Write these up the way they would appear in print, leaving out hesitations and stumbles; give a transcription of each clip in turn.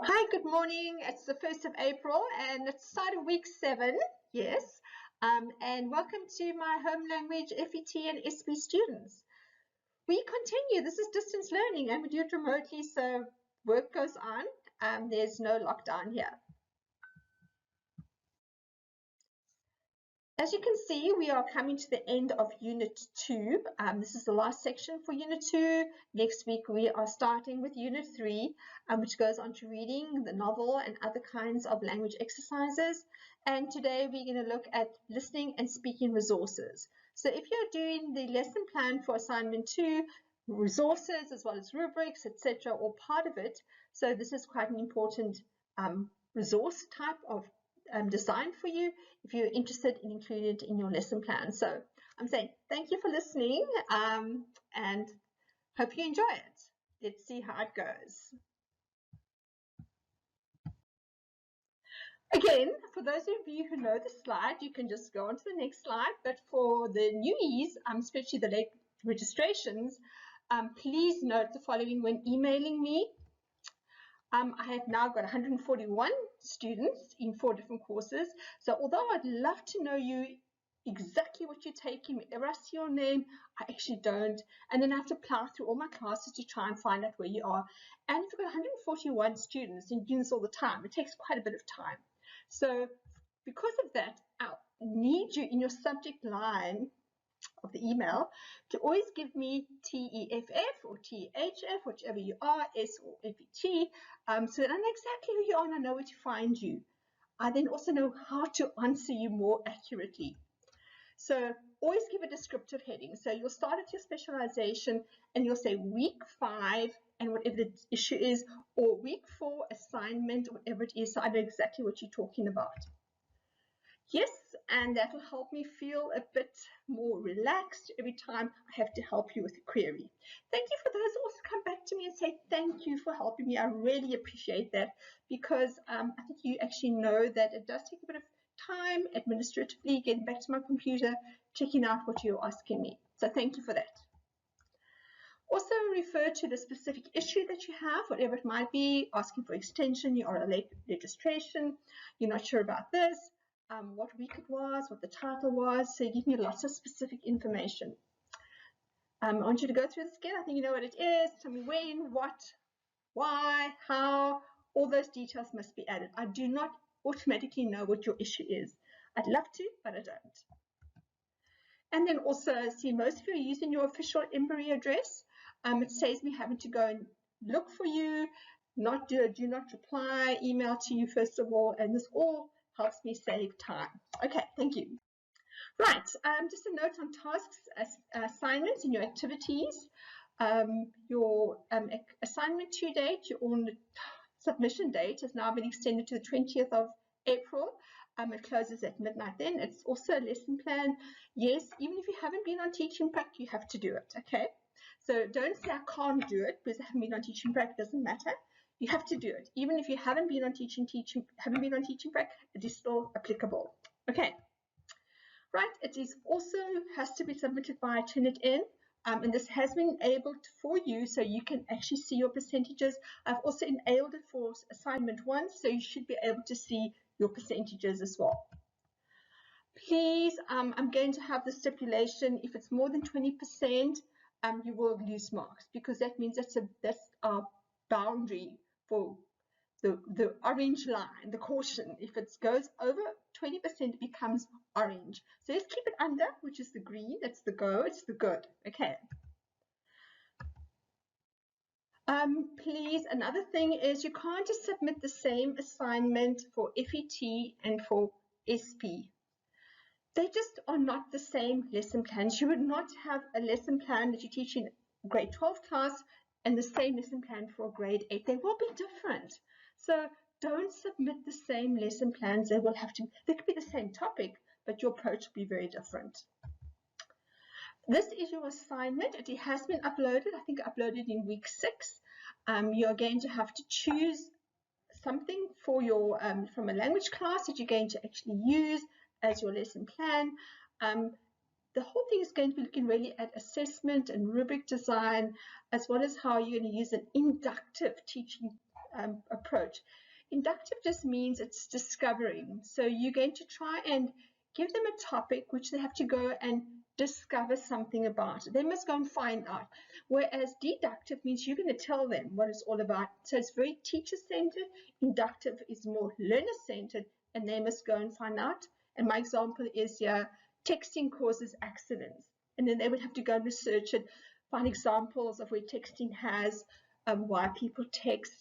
Hi, good morning. It's the 1st of April and it's start of week 7, yes. And welcome to my home language FET and SP students. We continue. This is distance learning and we do it remotely, so work goes on. There's no lockdown here. As you can see, we are coming to the end of Unit 2. This is the last section for Unit 2. Next week, we are starting with Unit 3, which goes on to reading the novel and other kinds of language exercises. And today, we're going to look at listening and speaking resources. So if you're doing the lesson plan for Assignment 2, resources as well as rubrics, etc., or part of it, so this is quite an important resource type of designed for you if you're interested in including it in your lesson plan. So I'm saying thank you for listening and hope you enjoy it. Let's see how it goes. Again, for those of you who know the slide, you can just go on to the next slide. But for the newies, especially the late registrations, please note the following when emailing me. I have now got 141 students in 4 different courses. So although I'd love to know you exactly what you're taking, whenever I see your name, I actually don't. And then I have to plow through all my classes to try and find out where you are. And if you've got 141 students and doing this all the time, it takes quite a bit of time. So because of that, I need you in your subject line of the email to always give me TEFF or TEHF, whichever you are, S or FET, so that I know exactly who you are and I know where to find you. I then also know how to answer you more accurately. So always give a descriptive heading. So you'll start at your specialization and you'll say week 5 and whatever the issue is, or week 4 assignment, whatever it is, so I know exactly what you're talking about. Yes, and that will help me feel a bit more relaxed every time I have to help you with a query. Thank you for those who also come back to me and say thank you for helping me. I really appreciate that because I think you actually know that it does take a bit of time administratively getting back to my computer, checking out what you're asking me. So thank you for that. Also refer to the specific issue that you have, whatever it might be, asking for extension, you are a late registration, you're not sure about this, what week it was, what the title was, so you give me lots of specific information. I want you to go through this again. I think you know what it is. Tell me when, what, why, how, all those details must be added. I do not automatically know what your issue is. I'd love to, but I don't. And then also, see, most of you are using your official Embry address. It saves me having to go and look for you, not do a do not reply email to you first of all, and this all helps me save time. Okay, thank you. Right, just a note on tasks, assignments and your activities. Your assignment 2 date, your submission date has now been extended to the 20th of April. It closes at midnight then. It's also a lesson plan. Yes, even if you haven't been on Teaching Prac, you have to do it, okay? So don't say I can't do it because I haven't been on Teaching Prac, it doesn't matter. You have to do it. Even if you haven't been on Teaching Prac, it is still applicable. Okay. Right, it is also has to be submitted by Turnitin, and this has been enabled for you so you can actually see your percentages. I've also enabled it for assignment 1, so you should be able to see your percentages as well. Please, I'm going to have the stipulation, if it's more than 20%, you will lose marks because that means that's our boundary for the orange line, the caution. If it goes over 20%, it becomes orange. So let's keep it under, which is the green. That's the go. It's the good. Okay. Please, another thing is you can't just submit the same assignment for FET and for SP. They just are not the same lesson plans. You would not have a lesson plan that you teach in grade 12 class and the same lesson plan for grade 8. They will be different. So don't submit the same lesson plans. They could be the same topic, but your approach will be very different. This is your assignment. It has been uploaded. I think uploaded in week 6. You're going to have to choose something for your from a language class that you're going to actually use as your lesson plan. The whole thing is going to be looking really at assessment and rubric design, as well as how you're going to use an inductive teaching approach. Inductive just means it's discovering. So you're going to try and give them a topic which they have to go and discover something about. They must go and find out. Whereas deductive means you're going to tell them what it's all about. So it's very teacher-centered. Inductive is more learner-centered, and they must go and find out. And my example is here, texting causes accidents. And then they would have to go and research it, find examples of where texting has, why people text,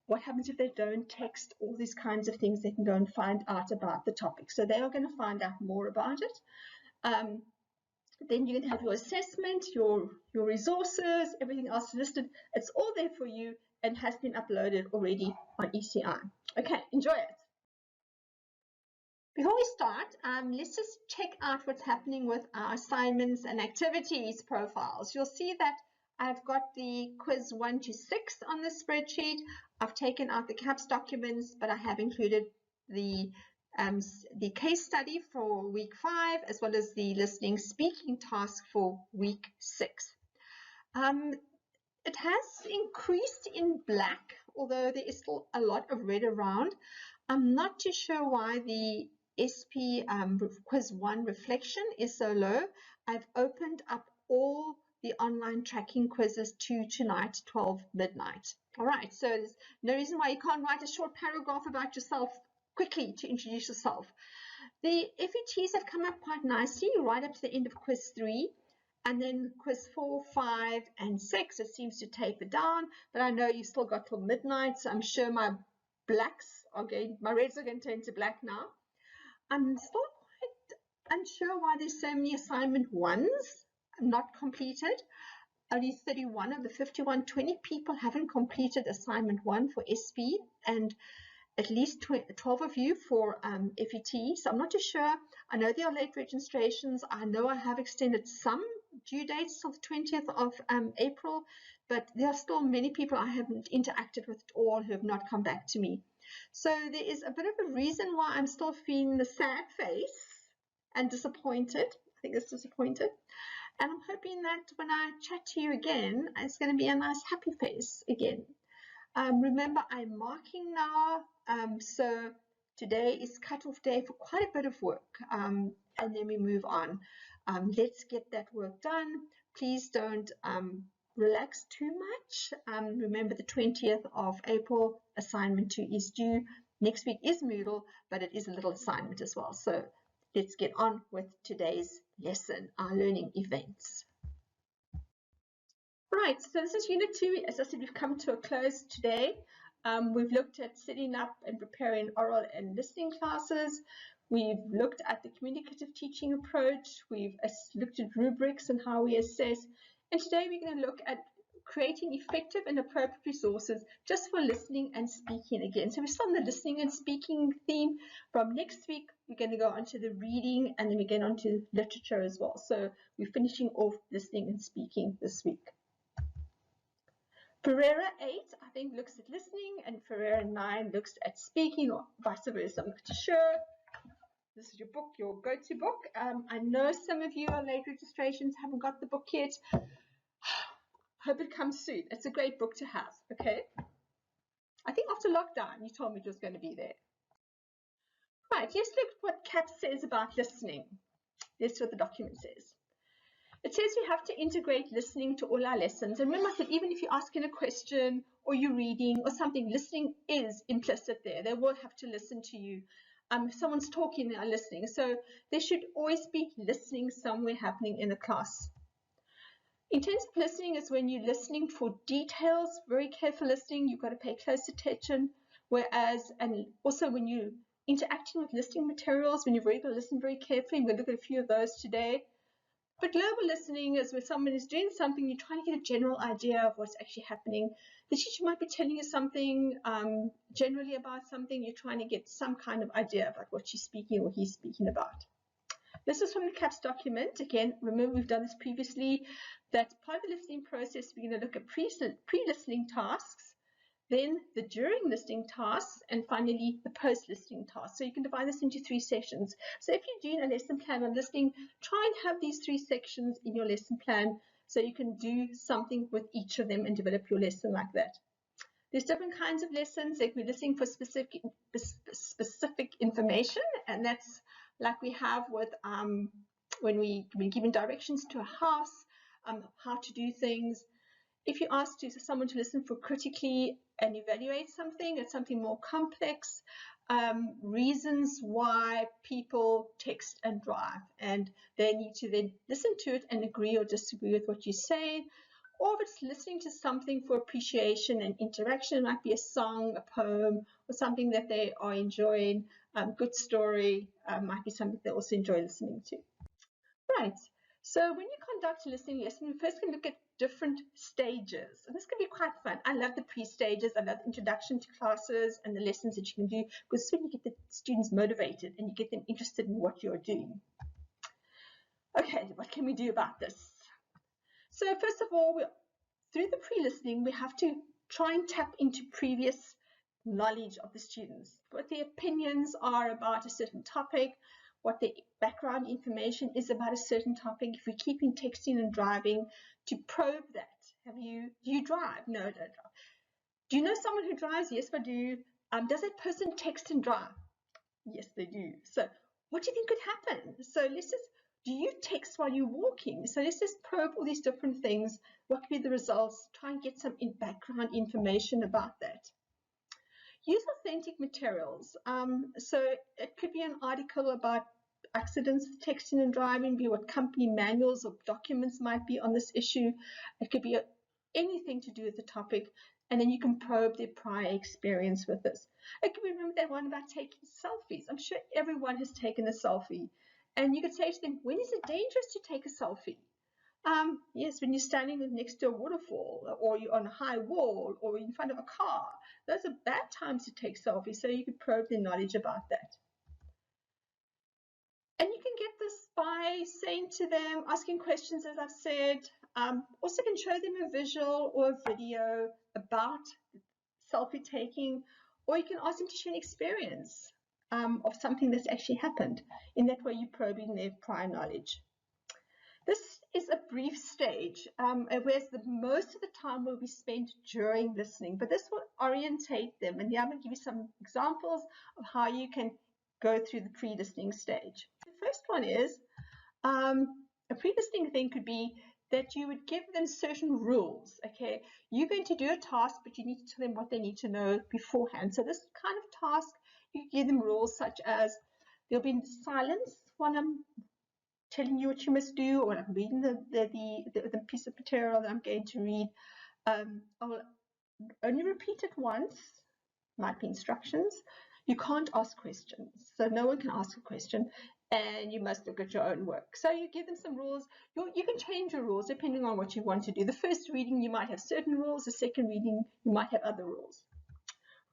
what happens if they don't text, all these kinds of things they can go and find out about the topic. So they are going to find out more about it. Then you're going to have your assessment, your resources, everything else listed. It's all there for you and has been uploaded already on ECI. Okay, enjoy it. Before we start, let's just check out what's happening with our assignments and activities profiles. You'll see that I've got the quiz 1 to 6 on the spreadsheet. I've taken out the CAPS documents, but I have included the case study for week 5, as well as the listening speaking task for week 6. It has increased in black, although there is still a lot of red around. I'm not too sure why the SP quiz 1 reflection is so low. I've opened up all the online tracking quizzes to tonight, 12 midnight. All right, so there's no reason why you can't write a short paragraph about yourself quickly to introduce yourself. The FETs have come up quite nicely right up to the end of quiz 3, and then quiz 4, 5, and 6, it seems to taper down, but I know you've still got till midnight, so I'm sure my reds are going to turn to black now. I'm still quite unsure why there's so many assignment 1s not completed. Only 31 of the 51, 20 people haven't completed assignment 1 for SP, and at least 12 of you for FET. So I'm not too sure. I know there are late registrations. I know I have extended some due dates till the 20th of April, but there are still many people I haven't interacted with at all who have not come back to me. So there is a bit of a reason why I'm still feeling the sad face and disappointed. I think it's disappointed. And I'm hoping that when I chat to you again, it's going to be a nice happy face again. Remember, I'm marking now, so today is cut-off day for quite a bit of work, and then we move on. Let's get that work done. Please don't relax too much. Remember, the 20th of April, assignment 2 is due. Next week is Moodle, but it is a little assignment as well. So let's get on with today's lesson, our learning events. Right, so this is Unit 2. As I said, we've come to a close today. We've looked at setting up and preparing oral and listening classes. We've looked at the communicative teaching approach. We've looked at rubrics and how we assess. And today we're going to look at creating effective and appropriate resources just for listening and speaking again. So we're still on the listening and speaking theme. From next week, we're going to go on to the reading, and then we get on to literature as well. So we're finishing off listening and speaking this week. Ferreira 8, I think, looks at listening, and Ferreira 9 looks at speaking, or vice versa. I'm not too sure. This is your book, your go-to book. I know some of you are late registrations, haven't got the book yet. Hope it comes soon. It's a great book to have, okay? I think after lockdown, you told me it was going to be there. Right, let's look at what CAPS says about listening. That's what the document says. It says we have to integrate listening to all our lessons. And remember that even if you're asking a question or you're reading or something, listening is implicit there. They will have to listen to you. If someone's talking, they are listening. So there should always be listening somewhere happening in the class. Intensive listening is when you're listening for details, very careful listening. You've got to pay close attention. Whereas, and also when you're interacting with listening materials, when you've really got to listen very carefully, we're going to look at a few of those today. But global listening is where someone is doing something, you're trying to get a general idea of what's actually happening. The teacher might be telling you something generally about something, you're trying to get some kind of idea about what she's speaking or he's speaking about. This is from the CAPS document. Again, remember we've done this previously, that part of the listening process, we're going to look at pre-listening tasks, then the during listening tasks, and finally the post-listening tasks. So you can divide this into 3 sessions. So if you're doing a lesson plan on listening, try and have these 3 sections in your lesson plan so you can do something with each of them and develop your lesson like that. There's different kinds of lessons. Like we're listening for specific information, and that's like we have with when we're given directions to a house, how to do things. If you ask someone to listen for critically and evaluate something, it's something more complex. Reasons why people text and drive, and they need to then listen to it and agree or disagree with what you say. Or if it's listening to something for appreciation and interaction, it might be a song, a poem, or something that they are enjoying. Good story might be something they also enjoy listening to. Right. So when you conduct a listening lesson, you first can look at different stages. And this can be quite fun. I love the pre-stages. I love the introduction to classes and the lessons that you can do, because it's when you get the students motivated and you get them interested in what you're doing. Okay, what can we do about this? So first of all, through the pre-listening, we have to try and tap into previous knowledge of the students, what their opinions are about a certain topic, what their background information is about a certain topic. If we're keeping texting and driving, to probe that. Do you drive? No, I don't drive. Do you know someone who drives? Yes, I do. Does that person text and drive? Yes, they do. So what do you think could happen? So do you text while you're walking? So let's just probe all these different things. What could be the results? Try and get some background information about that. Use authentic materials. So it could be an article about accidents with texting and driving, be what company manuals or documents might be on this issue. It could be anything to do with the topic, and then you can probe their prior experience with this. It could be, remember that one about taking selfies. I'm sure everyone has taken a selfie. And you could say to them, when is it dangerous to take a selfie? Yes, when you're standing next to a waterfall, or you're on a high wall, or in front of a car. Those are bad times to take selfies, so you could probe their knowledge about that. And you can get this by saying to them, asking questions, as I've said. Also can show them a visual or a video about selfie taking, or you can ask them to share an experience of something that's actually happened. In that way, you're probing their prior knowledge. This is a brief stage, whereas most of the time will be spent during listening, but this will orientate them. And here I'm going to give you some examples of how you can go through the pre-listening stage. The first one is, a pre-listening thing could be that you would give them certain rules. Okay, you're going to do a task, but you need to tell them what they need to know beforehand. So this kind of task, you give them rules such as there'll be silence when I'm telling you what you must do, or I'm reading the piece of material that I'm going to read. I'll only repeat it once, might be instructions. You can't ask questions, so no one can ask a question, and you must look at your own work. So you give them some rules. You can change your rules depending on what you want to do. The first reading, you might have certain rules. The second reading, you might have other rules.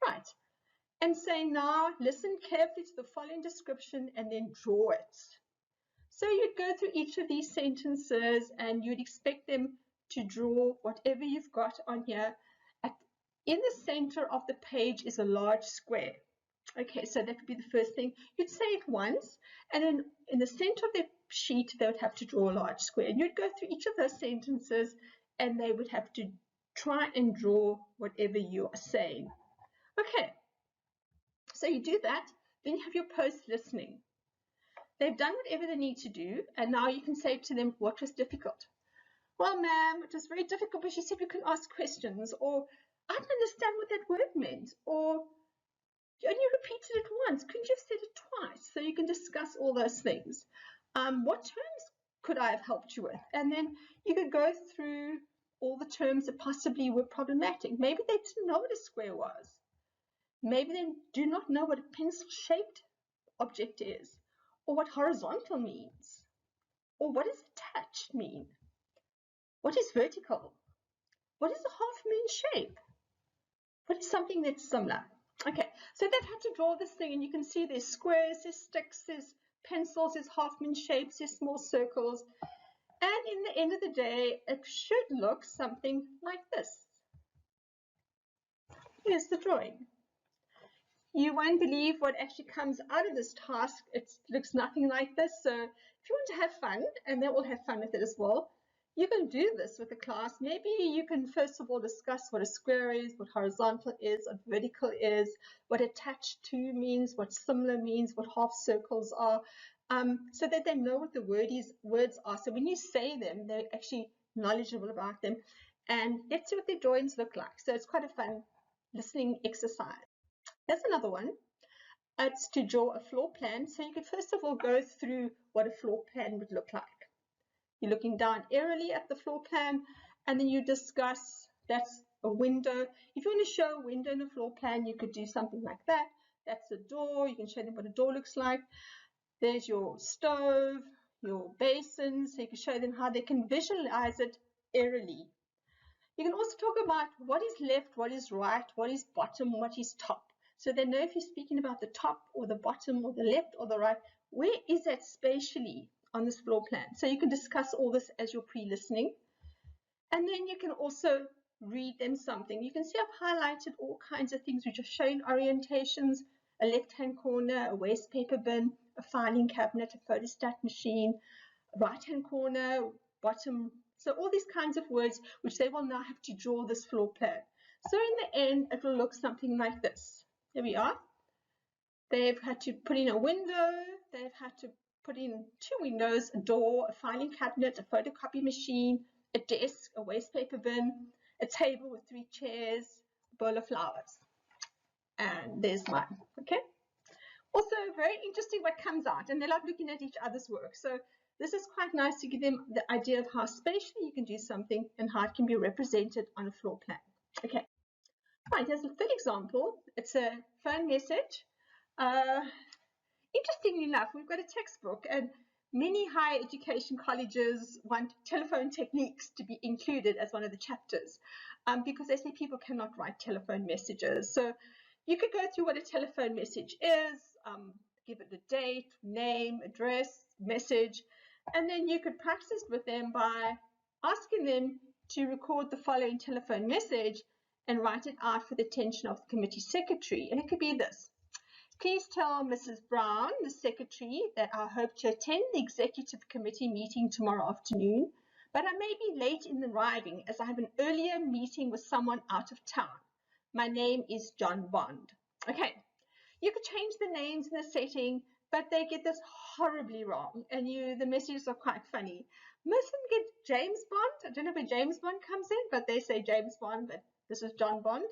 Right. And say, now listen carefully to the following description and then draw it. So you'd go through each of these sentences and you'd expect them to draw whatever you've got on here. In the center of the page is a large square. Okay, so that would be the first thing. You'd say it once, and then in the center of the sheet, they would have to draw a large square. And you'd go through each of those sentences, and they would have to try and draw whatever you are saying. Okay, so you do that, then you have your post-listening. They've done whatever they need to do, and now you can say to them, what was difficult? Well, ma'am, it was very difficult, but she said we can ask questions, or I don't understand what that word meant, or and you repeated it once. Couldn't you have said it twice? So you can discuss all those things. What terms could I have helped you with? And then you could go through all the terms that possibly were problematic. Maybe they didn't know what a square was. Maybe they do not know what a pencil-shaped object is, or what horizontal means, or what does attached mean? What is vertical? What is a half-moon shape? What is something that's similar? Okay, so they've had to draw this thing, and you can see there's squares, there's sticks, there's pencils, there's half-moon shapes, there's small circles. And in the end of the day, it should look something like this. Here's the drawing. You won't believe what actually comes out of this task. It looks nothing like this. So if you want to have fun, and they will have fun with it as well, You can do this with the class. Maybe you can first of all discuss what a square is, what horizontal is, what vertical is, what attached to means, what similar means, what half circles are, so that they know what the words are. So when you say them, they're actually knowledgeable about them. And let's see what their drawings look like. So it's quite a fun listening exercise. Here's another one. It's to draw a floor plan. So you could first of all go through what a floor plan would look like. You're looking down aerially at the floor plan, and then you discuss that's a window. If you want to show a window in a floor plan, you could do something like that. That's a door. You can show them what a door looks like. There's your stove, your basin, so you can show them how they can visualize it aerially. You can also talk about what is left, what is right, what is bottom, what is top. So they know if you're speaking about the top or the bottom or the left or the right, where is that spatially on this floor plan? So you can discuss all this as you're pre-listening. And then you can also read them something. You can see I've highlighted all kinds of things which are showing orientations, a left-hand corner, a waste paper bin, a filing cabinet, a photostat machine, right-hand corner, bottom. So all these kinds of words which they will now have to draw this floor plan. So in the end, it will look something like this. Here we are. They've had to put in a window. They've had to put in 2 windows, a door, a filing cabinet, a photocopy machine, a desk, a waste paper bin, a table with 3 chairs, a bowl of flowers. And there's mine, okay? Also, very interesting what comes out, and they love looking at each other's work. So this is quite nice to give them the idea of how spatially you can do something and how it can be represented on a floor plan. Okay, right, here's a third example. It's a phone message. Interestingly enough, we've got a textbook, and many higher education colleges want telephone techniques to be included as one of the chapters because they say people cannot write telephone messages. So you could go through what a telephone message is, give it a date, name, address, message, and then you could practice with them by asking them to record the following telephone message and write it out for the attention of the committee secretary. And it could be this. Please tell Mrs. Brown, the secretary, that I hope to attend the executive committee meeting tomorrow afternoon, but I may be late in arriving as I have an earlier meeting with someone out of town. My name is John Bond. Okay, you could change the names in the setting, but they get this horribly wrong, and the messages are quite funny. Most of them get James Bond. I don't know where James Bond comes in, but they say James Bond, but this is John Bond.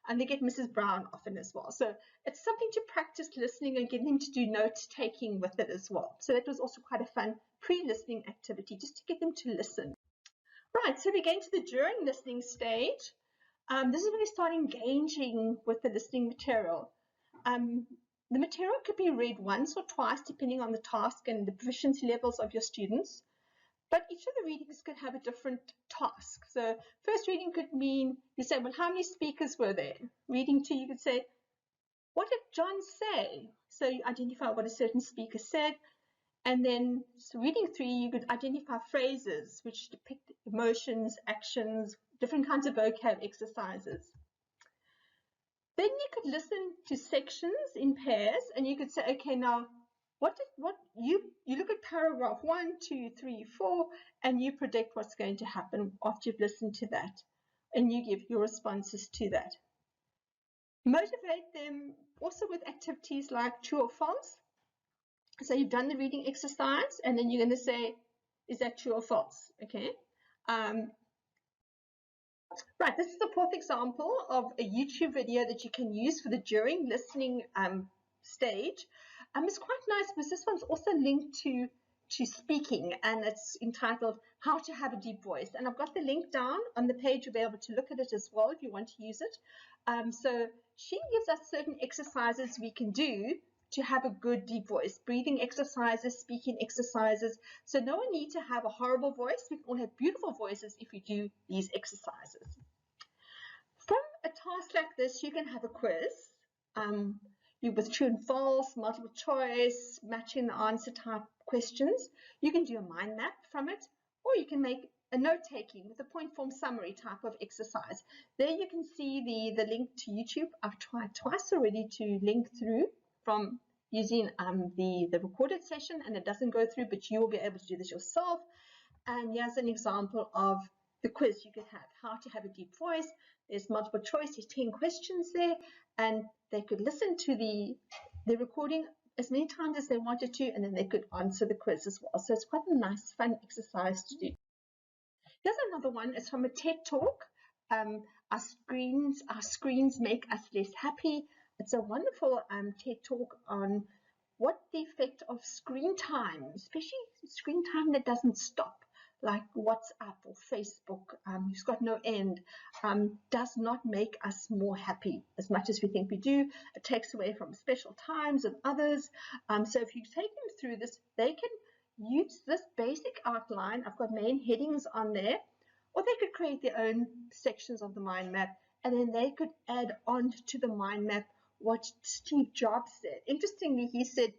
And they get Mrs. Brown often as well. So it's something to practice listening and get them to do note-taking with it as well. So that was also quite a fun pre-listening activity, just to get them to listen. Right, so we're going to the during listening stage. This is when we start engaging with the listening material. The material could be read once or twice, depending on the task and the proficiency levels of your students. But each of the readings could have a different task. So first reading could mean, you say, well, how many speakers were there? Reading 2, you could say, what did John say? So you identify what a certain speaker said. And then so reading 3, you could identify phrases which depict emotions, actions, different kinds of vocab exercises. Then you could listen to sections in pairs, and you could say, okay, now, you look at paragraph 1, 2, 3, 4, and you predict what's going to happen after you've listened to that, and you give your responses to that. Motivate them also with activities like true or false. So you've done the reading exercise, and then you're going to say, is that true or false? Okay. Right, this is the 4th example of a YouTube video that you can use for the during listening stage. It's quite nice because this one's also linked to speaking, and it's entitled How to Have a Deep Voice. And I've got the link down on the page. You'll be able to look at it as well if you want to use it. So she gives us certain exercises we can do to have a good deep voice, breathing exercises, speaking exercises. So no one needs to have a horrible voice. We can all have beautiful voices if we do these exercises. From a task like this, you can have a quiz. With true and false, multiple choice, matching the answer type questions. You can do a mind map from it, or you can make a note-taking with a point form summary type of exercise. There you can see the link to YouTube. I've tried twice already to link through from using the recorded session, and it doesn't go through, but you will be able to do this yourself. And here's an example of the quiz you could have, how to have a deep voice. There's multiple choice, there's 10 questions there, and they could listen to the recording as many times as they wanted to, and then they could answer the quiz as well. So it's quite a nice, fun exercise to do. Here's another one. It's from a TED Talk. Our screens make us less happy. It's a wonderful TED Talk on what the effect of screen time, especially screen time that doesn't stop, like WhatsApp or Facebook, who's got no end, does not make us more happy as much as we think we do. It takes away from special times and others. So if you take them through this, they can use this basic outline. I've got main headings on there, or they could create their own sections of the mind map, and then they could add on to the mind map what Steve Jobs said. Interestingly, he said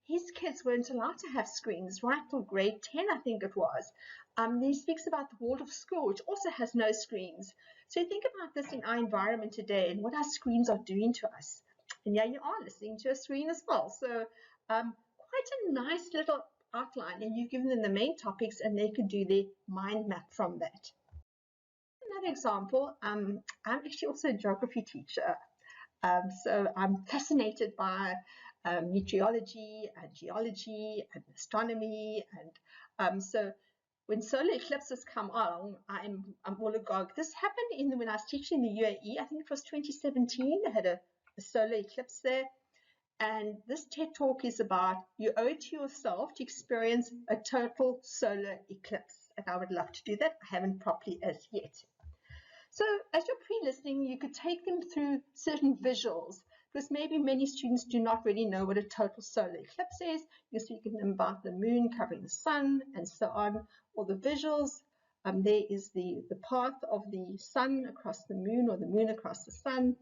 his kids weren't allowed to have screens right till grade 10, I think it was. He speaks about the world of school, which also has no screens. So you think about this in our environment today and what our screens are doing to us. And yeah, you are listening to a screen as well. So quite a nice little outline, and you've given them the main topics and they could do their mind map from that. Another example, I'm actually also a geography teacher. So I'm fascinated by meteorology and geology and astronomy, and so when solar eclipses come along, I'm all agog. This happened when I was teaching in the UAE. I think it was 2017. They had a solar eclipse there, and this TED Talk is about you owe it to yourself to experience a total solar eclipse, and I would love to do that. I haven't properly as yet. So as you're pre-listening, you could take them through certain visuals, because maybe many students do not really know what a total solar eclipse is. You're speaking to them about the moon covering the sun and so on, or the visuals. There is the path of the sun across the moon, or the moon across the sun.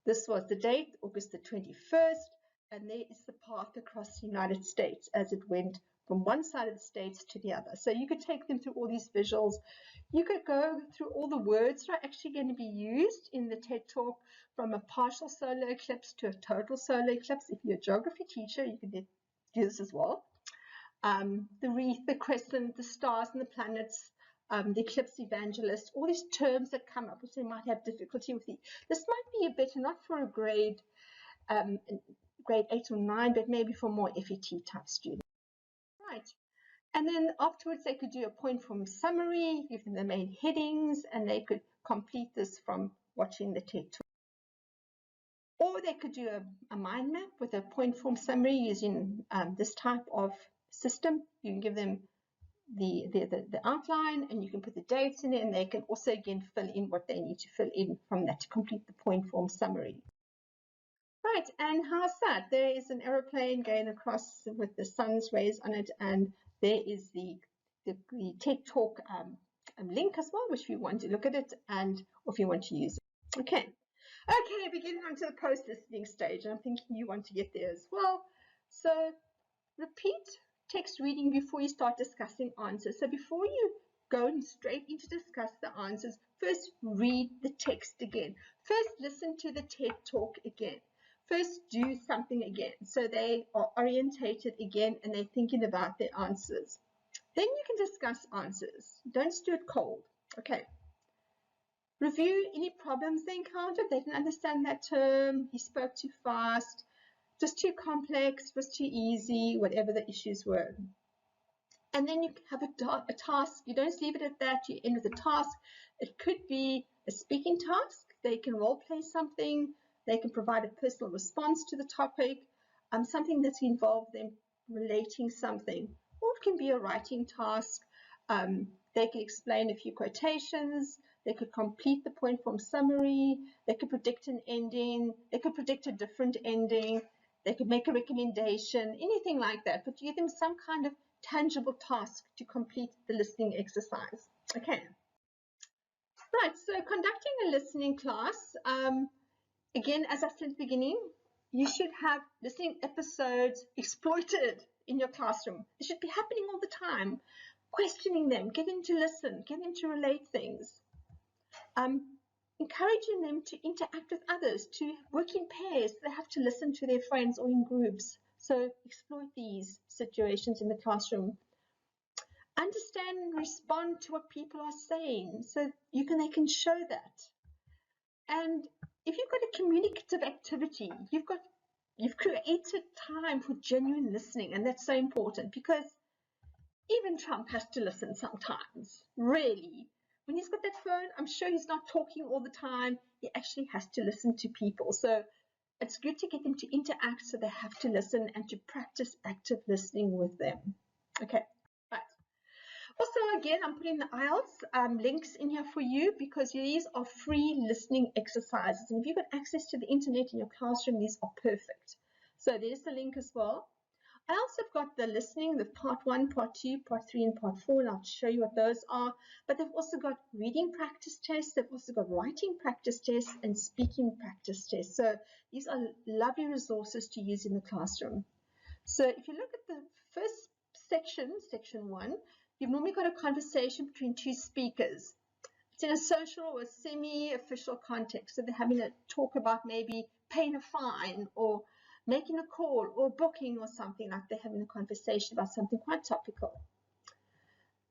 This was the date, August the 21st, and there is the path across the United States as it went from one side of the states to the other. So you could take them through all these visuals. You could go through all the words that are actually going to be used in the TED Talk, from a partial solar eclipse to a total solar eclipse. If you're a geography teacher, you can do this as well. The wreath, the crescent, the stars and the planets, the eclipse evangelist, all these terms that come up, which they might have difficulty with. This might be a bit, not for a grade 8 or 9, but maybe for more FET type students. Right. And then afterwards, they could do a point form summary, give them the main headings, and they could complete this from watching the TED Talk. Or they could do a mind map with a point form summary using this type of system. You can give them the outline, and you can put the dates in it, and they can also again fill in what they need to fill in from that to complete the point form summary. Right, and how's that? There is an aeroplane going across with the sun's rays on it, and there is the TED Talk link as well, which if you want to look at it, and or if you want to use it. Okay, beginning onto the post-listening stage, and I'm thinking you want to get there as well. So repeat text reading before you start discussing answers. So before you go straight into discuss the answers, first read the text again. First listen to the TED Talk again. First do something again, so they are orientated again and they're thinking about their answers. Then you can discuss answers. Don't do it cold. Okay. Review any problems they encountered. They didn't understand that term. He spoke too fast. Just too complex. Was too easy. Whatever the issues were. And then you have a task. You don't leave it at that. You end with a task. It could be a speaking task. They can role play something. They can provide a personal response to the topic. Something that's involved them relating something. Or it can be a writing task. They can explain a few quotations. They could complete the point form summary. They could predict an ending. They could predict a different ending. They could make a recommendation, anything like that. But you give them some kind of tangible task to complete the listening exercise. Okay. Right, so conducting a listening class, again, as I said at the beginning, you should have listening episodes exploited in your classroom. It should be happening all the time. Questioning them, get them to listen, get them to relate things. Encouraging them to interact with others, to work in pairs. They have to listen to their friends or in groups. So exploit these situations in the classroom. understand and respond to what people are saying, so they can show that. And if you've got a communicative activity, you've created time for genuine listening, and that's so important, because even Trump has to listen sometimes. Really, when he's got that phone, I'm sure he's not talking all the time. He actually has to listen to people. So it's good to get them to interact, so they have to listen, and to practice active listening with them. Okay, right. Also, again, I'm putting the IELTS links in here for you, because these are free listening exercises. And if you've got access to the internet in your classroom, these are perfect. So there's the link as well. I also have got the listening, the part 1, part 2, part 3, and part 4, and I'll show you what those are. But they've also got reading practice tests, they've also got writing practice tests, and speaking practice tests. So these are lovely resources to use in the classroom. So if you look at the first section, section 1, you've normally got a conversation between two speakers. It's in a social or a semi-official context. So they're having a talk about maybe paying a fine, or making a call, or booking, or something like they're having a conversation about something quite topical.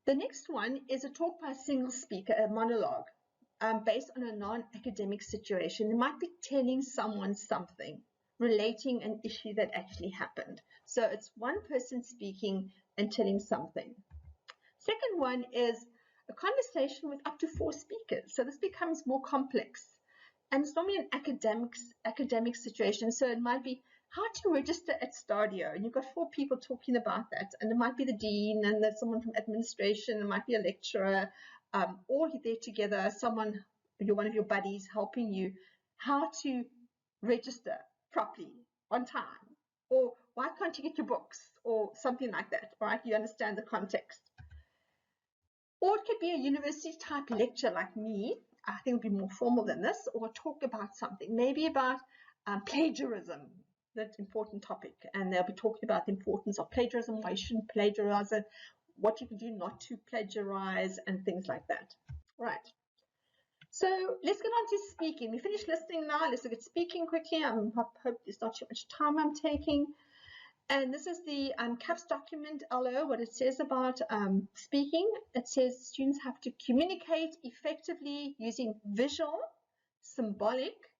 The next one is a talk by a single speaker, a monologue, based on a non-academic situation. They might be telling someone something, relating an issue that actually happened. So it's one person speaking and telling something. Second one is a conversation with up to 4 speakers. So this becomes more complex. And it's normally an academic situation. So it might be how to register at Stadio, and you've got 4 people talking about that, and it might be the dean, and there's someone from administration, it might be a lecturer, all there together, someone, one of your buddies helping you how to register properly on time, or why can't you get your books, or something like that, right? You understand the context. Or it could be a university type lecture like me. I think it would be more formal than this, or talk about something, maybe about plagiarism. That's an important topic, and they'll be talking about the importance of plagiarism, why you shouldn't plagiarize it, what you can do not to plagiarize, and things like that. Right. So let's get on to speaking. We finished listening now. Let's look at speaking quickly. I hope there's not too much time I'm taking. And this is the CAPS document, LO, what it says about speaking. It says students have to communicate effectively using visual, symbolic,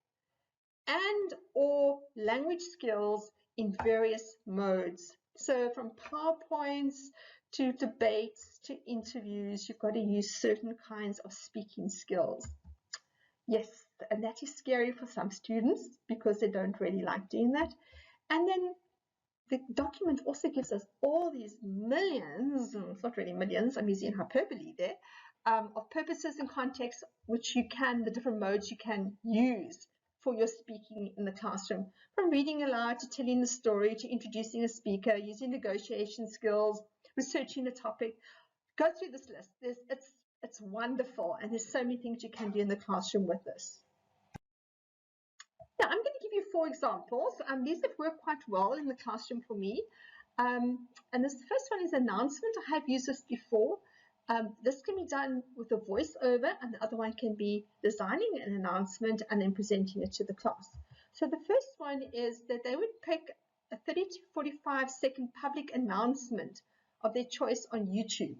and or language skills in various modes. So from PowerPoints to debates to interviews, you've got to use certain kinds of speaking skills. Yes, and that is scary for some students because they don't really like doing that. And then the document also gives us all these millions, it's not really millions, I'm using hyperbole there, of purposes and contexts which the different modes you can use for your speaking in the classroom, from reading aloud to telling the story to introducing a speaker, using negotiation skills, researching a topic. Go through this list. It's wonderful, and there's so many things you can do in the classroom with this. Now, I'm going to give you 4 examples. These have worked quite well in the classroom for me. And the first one is announcement. I have used this before. This can be done with a voiceover, and the other one can be designing an announcement and then presenting it to the class. So the first one is that they would pick a 30 to 45-second public announcement of their choice on YouTube.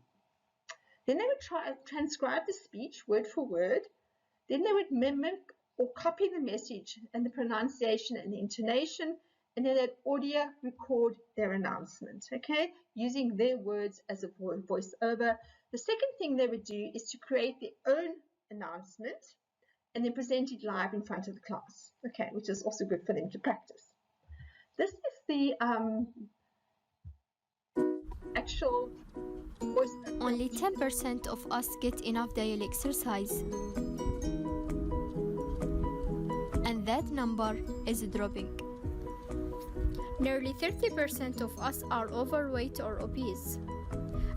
Then they would transcribe the speech word for word. Then they would mimic or copy the message and the pronunciation and the intonation, and then they'd audio record their announcement, okay, using their words as a voiceover. The second thing they would do is to create their own announcement and then present it live in front of the class, okay, which is also good for them to practice. This is the actual voiceover. Only 10% of us get enough daily exercise. And that number is dropping. Nearly 30% of us are overweight or obese.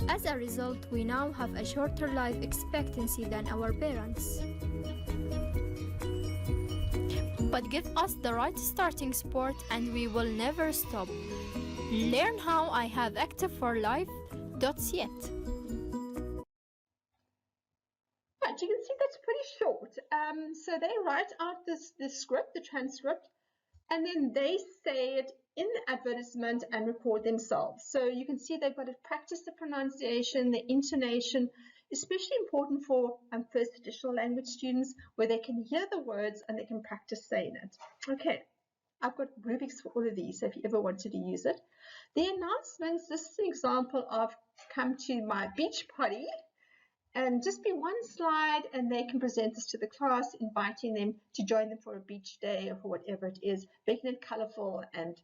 As a result, we now have a shorter life expectancy than our parents. But give us the right starting sport and we will never stop. Learn how I have active4life.yet. Right, you can see that's pretty short. So they write out this script, the transcript, and then they say it in the advertisement and record themselves. So you can see they've got to practice the pronunciation, the intonation, especially important for first additional language students where they can hear the words and they can practice saying it. Okay, I've got rubrics for all of these, so if you ever wanted to use it. The announcements, this is an example of come to my beach party, and just be one slide and they can present this to the class, inviting them to join them for a beach day or for whatever it is, making it colorful and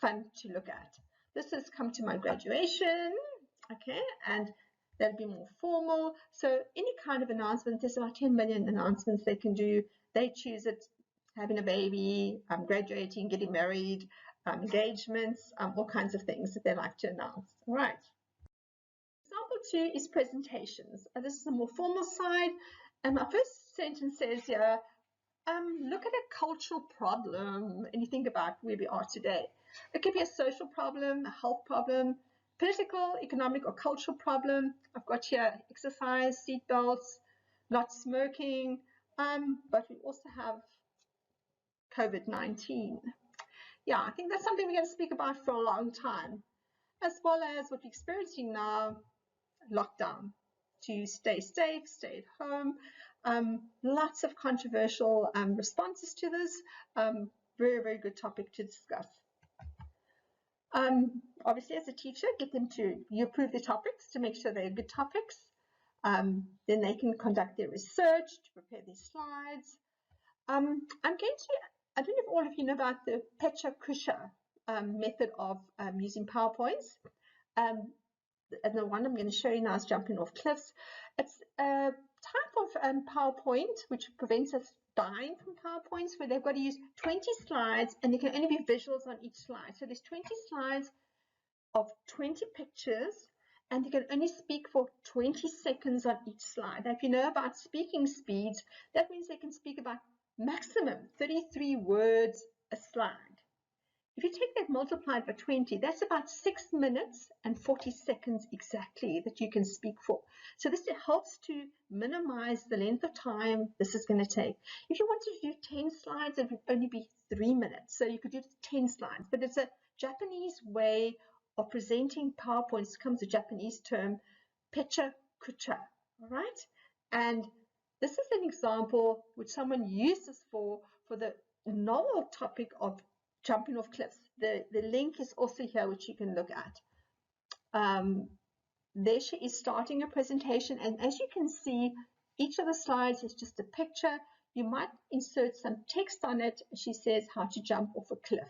fun to look at. This has come to my graduation, okay, and that'll be more formal. So any kind of announcement, there's about 10 million announcements they can do. They choose it, having a baby, graduating, getting married, engagements, all kinds of things that they like to announce. All right. Example 2 is presentations. This is a more formal side, and my first sentence says here, look at a cultural problem, and you think about where we are today. It could be a social problem, a health problem, political, economic, or cultural problem. I've got here exercise, seat belts, not smoking, but we also have COVID-19. Yeah, I think that's something we're going to speak about for a long time, as well as what we're experiencing now, lockdown, to stay safe, stay at home. Lots of controversial responses to this. Very, very good topic to discuss. Obviously, as a teacher, get them to, you approve the topics to make sure they're good topics. Then they can conduct their research to prepare their slides. I'm going to, I don't know if all of you know about the Pecha-Kusha method of using PowerPoints. And the one I'm going to show you now is jumping off cliffs. It's a type of PowerPoint which prevents us dying from PowerPoints, where they've got to use 20 slides and there can only be visuals on each slide. So there's 20 slides of 20 pictures and you can only speak for 20 seconds on each slide. Now, if you know about speaking speeds, that means they can speak about maximum 33 words a slide. If you take that multiplied by 20, that's about 6 minutes and 40 seconds exactly that you can speak for. So this helps to minimize the length of time this is going to take. If you wanted to do 10 slides, it would only be 3 minutes. So you could do 10 slides, but it's a Japanese way of presenting PowerPoints. It comes a Japanese term, Pecha-Kusha, all right? And this is an example which someone uses for the novel topic of jumping off cliffs. The link is also here, which you can look at. There she is starting a presentation, and as you can see, each of the slides is just a picture. You might insert some text on it. She says how to jump off a cliff.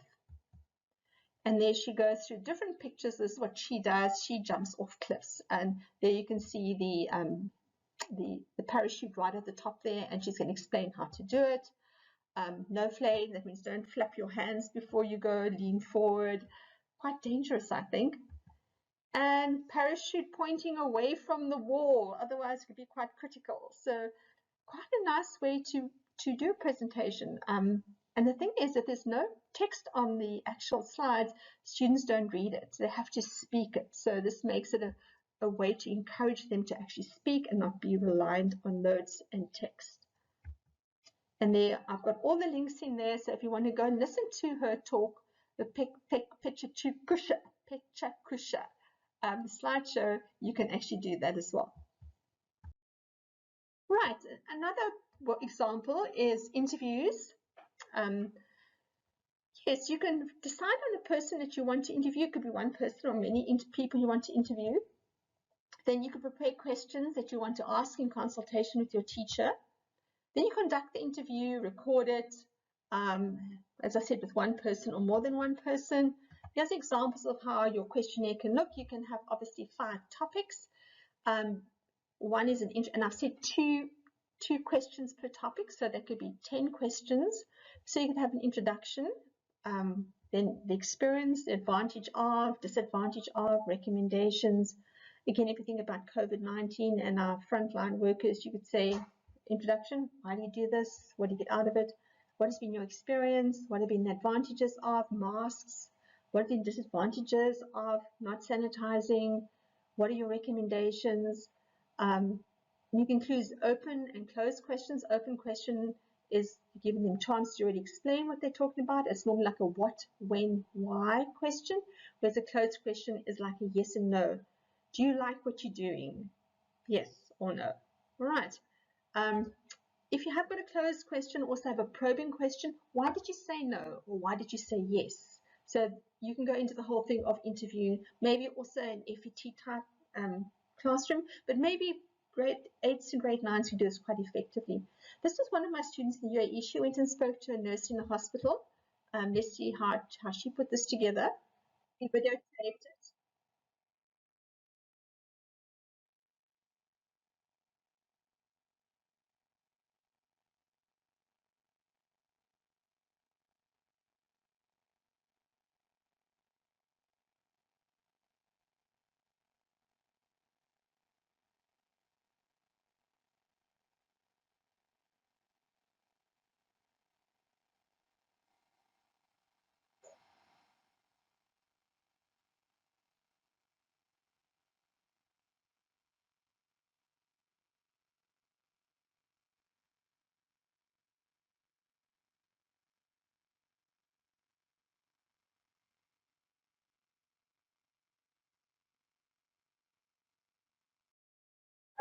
And there she goes through different pictures. This is what she does. She jumps off cliffs. And there you can see the parachute right at the top there, and she's going to explain how to do it. No flaying, that means don't flap your hands before you go, lean forward. Quite dangerous, I think. And parachute pointing away from the wall, otherwise it could be quite critical. So quite a nice way to do a presentation. And the thing is that there's no text on the actual slides. Students don't read it. They have to speak it. So this makes it a way to encourage them to actually speak and not be reliant on notes and text. And there, I've got all the links in there. So if you want to go and listen to her talk, the Pecha-Kusha slideshow, you can actually do that as well. Right, another example is interviews. Yes, you can decide on the person that you want to interview. It could be one person or many people you want to interview. Then you can prepare questions that you want to ask in consultation with your teacher. Then you conduct the interview, record it, as I said, with one person or more than one person. Here's examples of how your questionnaire can look. You can have obviously 5 topics. One is and I've said two questions per topic, so that could be 10 questions. So you could have an introduction, then the experience, the advantage of, disadvantage of, recommendations. Again, if you think about COVID-19 and our frontline workers, you could say, introduction, why do you do this? What do you get out of it? What has been your experience? What have been the advantages of masks? What are the disadvantages of not sanitizing? What are your recommendations? You can include open and closed questions. Open question is giving them a chance to really explain what they're talking about. It's normally like a what, when, why question, whereas a closed question is like a yes and no. Do you like what you're doing? Yes or no. All right. If you have got a closed question, also have a probing question. Why did you say no, or why did you say yes? So you can go into the whole thing of interviewing, maybe also an FET type classroom, but maybe grade 8s and grade 9s who do this quite effectively. This was one of my students in the UAE. She went and spoke to a nurse in the hospital. Let's see how she put this together. We videotaped it.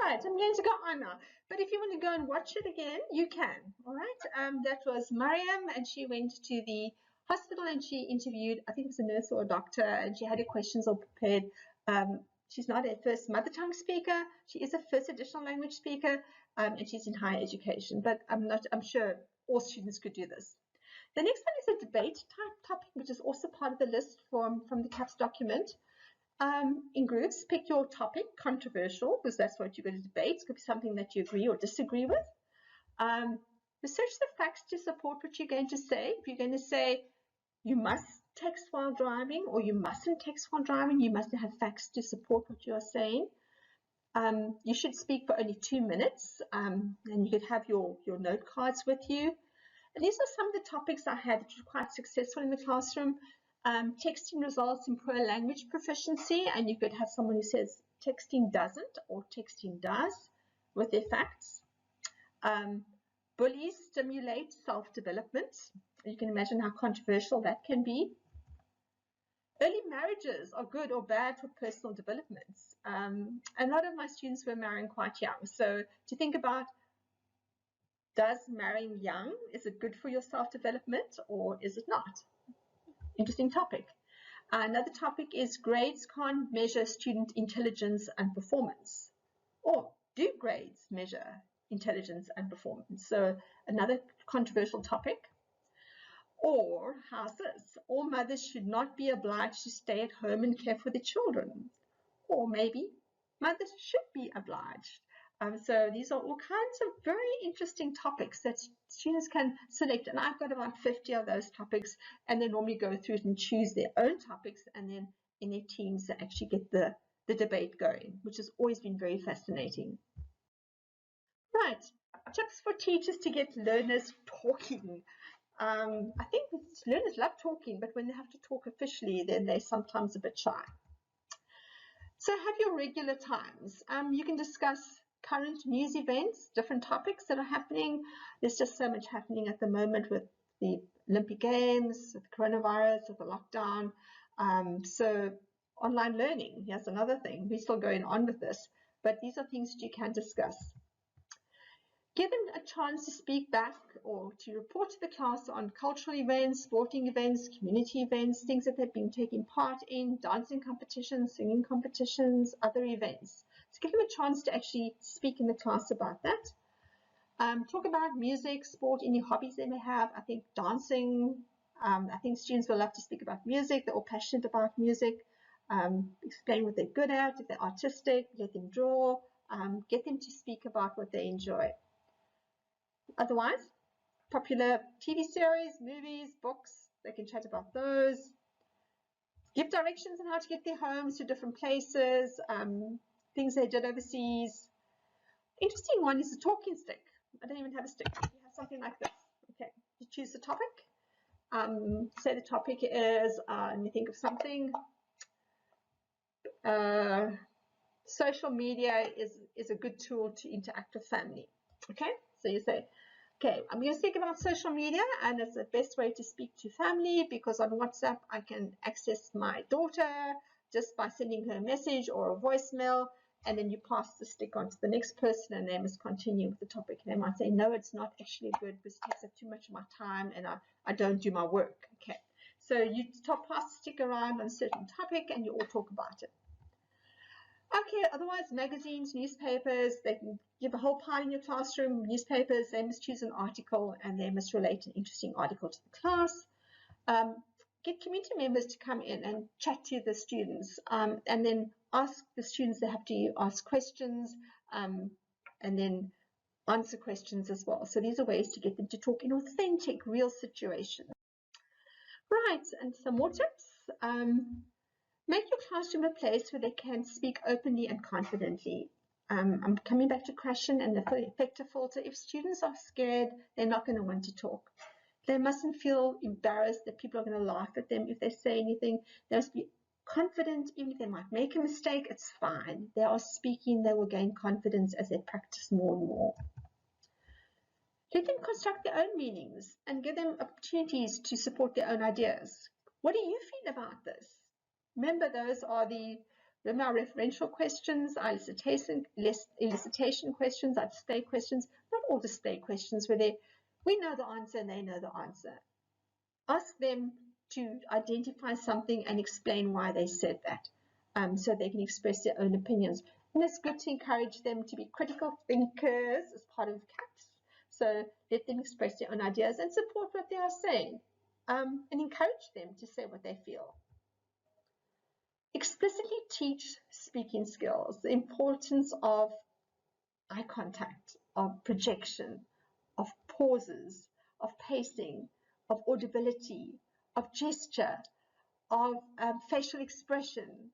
Right, I'm going to go on now. But if you want to go and watch it again, you can. All right. That was Mariam, and she went to the hospital and she interviewed, I think it was a nurse or a doctor, and she had her questions all prepared. She's not a first mother tongue speaker. She is a first additional language speaker, and she's in higher education. But I'm sure all students could do this. The next one is a debate type topic, which is also part of the list from the CAPS document. In groups, pick your topic, controversial, because that's what you're going to debate. It could be something that you agree or disagree with. Research the facts to support what you're going to say. If you're going to say you must text while driving or you mustn't text while driving, you must have facts to support what you are saying. You should speak for only 2 minutes, and you could have your note cards with you. And these are some of the topics I had that were quite successful in the classroom. Texting results in poor language proficiency, and you could have someone who says texting doesn't or texting does with their facts. Bullies stimulate self-development. You can imagine how controversial that can be. Early marriages are good or bad for personal development. A lot of my students were marrying quite young, so to think about, does marrying young, is it good for your self-development or is it not? Interesting topic. Another topic is grades can't measure student intelligence and performance. Or do grades measure intelligence and performance? So another controversial topic. Or how's this? All mothers should not be obliged to stay at home and care for their children. Or maybe mothers should be obliged. So these are all kinds of very interesting topics that students can select, and I've got about 50 of those topics, and they normally go through it and choose their own topics, and then in their teams they actually get the debate going, which has always been very fascinating. Right, tips for teachers to get learners talking. I think learners love talking, but when they have to talk officially, then they're sometimes a bit shy. So have your regular times. You can discuss current news events, different topics that are happening. There's just so much happening at the moment with the Olympic Games, with the coronavirus, with the lockdown. So online learning, here's another thing. We're still going on with this, but these are things that you can discuss. Give them a chance to speak back or to report to the class on cultural events, sporting events, community events, things that they've been taking part in, dancing competitions, singing competitions, other events. So give them a chance to actually speak in the class about that. Talk about music, sport, any hobbies they may have. I think dancing, I think students will love to speak about music. They're all passionate about music. Explain what they're good at. If they're artistic, let them draw. Get them to speak about what they enjoy. Otherwise, popular TV series, movies, books, they can chat about those. Give directions on how to get their homes to different places, things they did overseas. Interesting one is the talking stick. I don't even have a stick. You have something like this. Okay, you choose the topic. Say the topic is, let me think of something. Social media is a good tool to interact with family. Okay, so you say, Okay, I'm going to speak about social media, and it's the best way to speak to family, because on WhatsApp I can access my daughter just by sending her a message or a voicemail, and then you pass the stick on to the next person and they must continue with the topic. And they might say, no, it's not actually good because it takes up too much of my time and I don't do my work. Okay, so you pass the stick around on a certain topic and you all talk about it. Okay, otherwise magazines, newspapers, they can give a whole pile in your classroom. Newspapers, they must choose an article and they must relate an interesting article to the class. Get community members to come in and chat to the students, and then ask the students. They have to ask questions and then answer questions as well. So these are ways to get them to talk in authentic, real situations. Right, and some more tips. Make your classroom a place where they can speak openly and confidently. I'm coming back to question and the effective filter. If students are scared, they're not going to want to talk. They mustn't feel embarrassed that people are going to laugh at them if they say anything. They must be confident, even if they might make a mistake, it's fine. They are speaking, they will gain confidence as they practice more and more. Let them construct their own meanings and give them opportunities to support their own ideas. What do you feel about this? Remember, those are our referential questions, our elicitation questions, our display questions, not all display questions where we know the answer and they know the answer. Ask them to identify something and explain why they said that, so they can express their own opinions. And it's good to encourage them to be critical thinkers as part of CAPS. So let them express their own ideas and support what they are saying, and encourage them to say what they feel. Explicitly teach speaking skills, the importance of eye contact, of projection, of pauses, of pacing, of audibility, of gesture, of facial expression,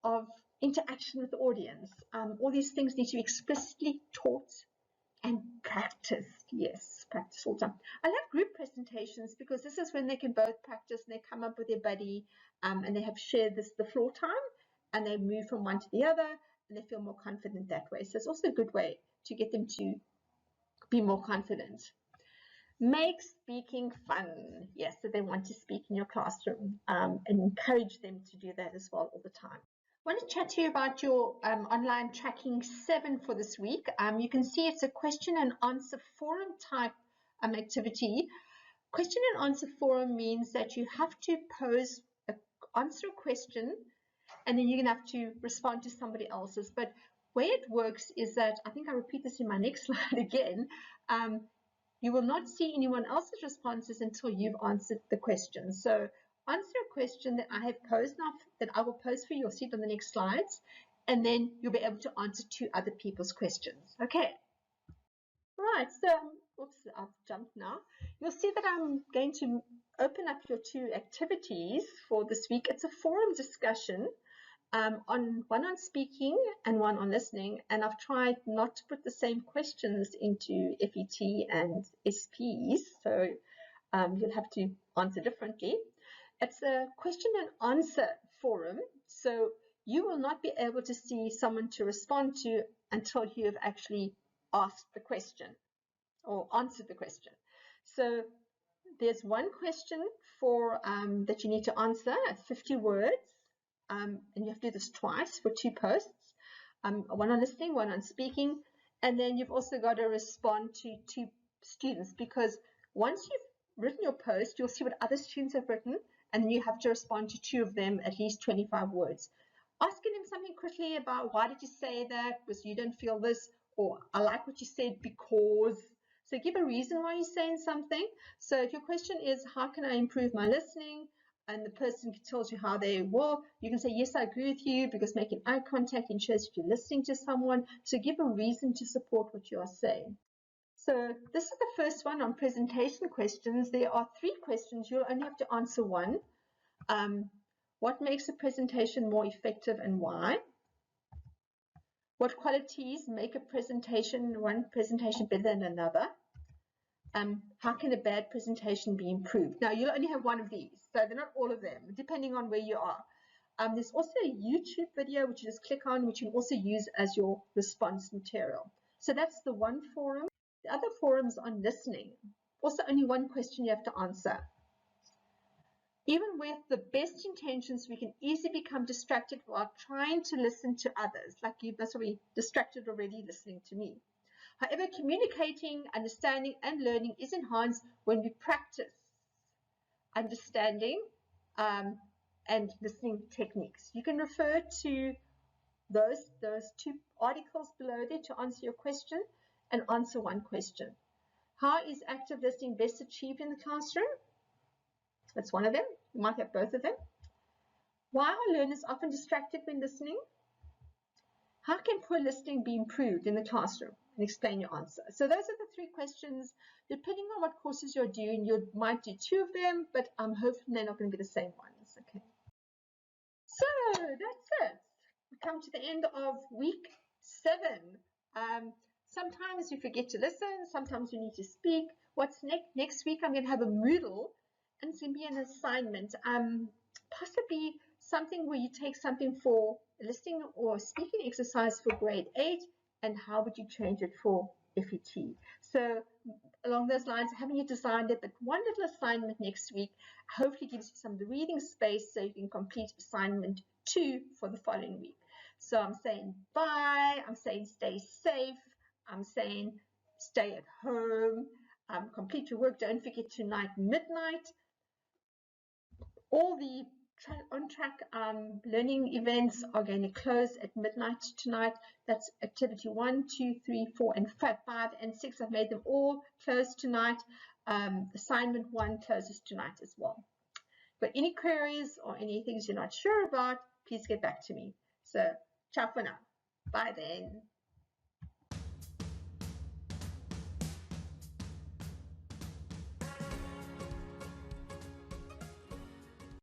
of interaction with the audience. All these things need to be explicitly taught and practiced. Yes, practice all the time. I love group presentations because this is when they can both practice and they come up with their buddy, and they have shared the floor time and they move from one to the other and they feel more confident that way. So it's also a good way to get them to be more confident. Make speaking fun. Yes, so they want to speak in your classroom, and encourage them to do that as well all the time. I want to chat to you about your online tracking 7 for this week. You can see it's a question and answer forum type activity. Question and answer forum means that you have to answer a question and then you're going to have to respond to somebody else's. But way it works is that, I think I repeat this in my next slide again, you will not see anyone else's responses until you've answered the question. So answer a question that I have posed now, that I will post for you. You'll see it on the next slides, and then you'll be able to answer 2 other people's questions. Okay. Right, so, oops, I've jumped now. You'll see that I'm going to open up your 2 activities for this week. It's a forum discussion, one on speaking and one on listening, and I've tried not to put the same questions into FET and SPs, so you'll have to answer differently. It's a question and answer forum, so you will not be able to see someone to respond to until you have actually asked the question or answered the question. So there's one question for that you need to answer at 50 words, and you have to do this twice for 2 posts, one on listening, one on speaking, and then you've also got to respond to 2 students, because once you've written your post, you'll see what other students have written, and then you have to respond to 2 of them, at least 25 words. Asking them something quickly about why did you say that, because you don't feel this, or I like what you said because. So give a reason why you're saying something. So if your question is, how can I improve my listening? And the person tells you how they will, you can say, yes, I agree with you, because making eye contact ensures that you're listening to someone. So give a reason to support what you are saying. So this is the first one on presentation questions. There are 3 questions. You'll only have to answer one. What makes a presentation more effective and why? What qualities make one presentation better than another? How can a bad presentation be improved? Now, you'll only have one of these, so they're not all of them, depending on where you are. There's also a YouTube video, which you just click on, which you can also use as your response material. So that's the one forum. The other forums on listening. Also only one question you have to answer. Even with the best intentions, we can easily become distracted while trying to listen to others. Like you must be distracted already listening to me. However, communicating, understanding, and learning is enhanced when we practice understanding and listening techniques. You can refer to those two articles below there to answer your question and answer one question. How is active listening best achieved in the classroom? That's one of them. You might have both of them. Why are learners often distracted when listening? How can poor listening be improved in the classroom? And explain your answer. So those are the three questions. Depending on what courses you're doing, you might do two of them, but I'm hoping they're not going to be the same ones. Okay. So that's it. We come to the end of week 7. Sometimes you forget to listen. Sometimes you need to speak. What's next? Next week I'm going to have a Moodle, and it's going to be an assignment. Possibly something where you take something for listening or speaking exercise for grade 8, and how would you change it for FET? So along those lines, I haven't yet designed it, but one little assignment next week hopefully gives you some reading space so you can complete assignment 2 for the following week. So I'm saying bye, I'm saying stay safe, I'm saying stay at home, complete your work, don't forget tonight midnight. All the on-track learning events are going to close at midnight tonight. That's activity 1, 2, 3, 4, and 5, and 6. I've made them all close tonight. Assignment 1 closes tonight as well. But any queries or any things you're not sure about, please get back to me. So, ciao for now. Bye then.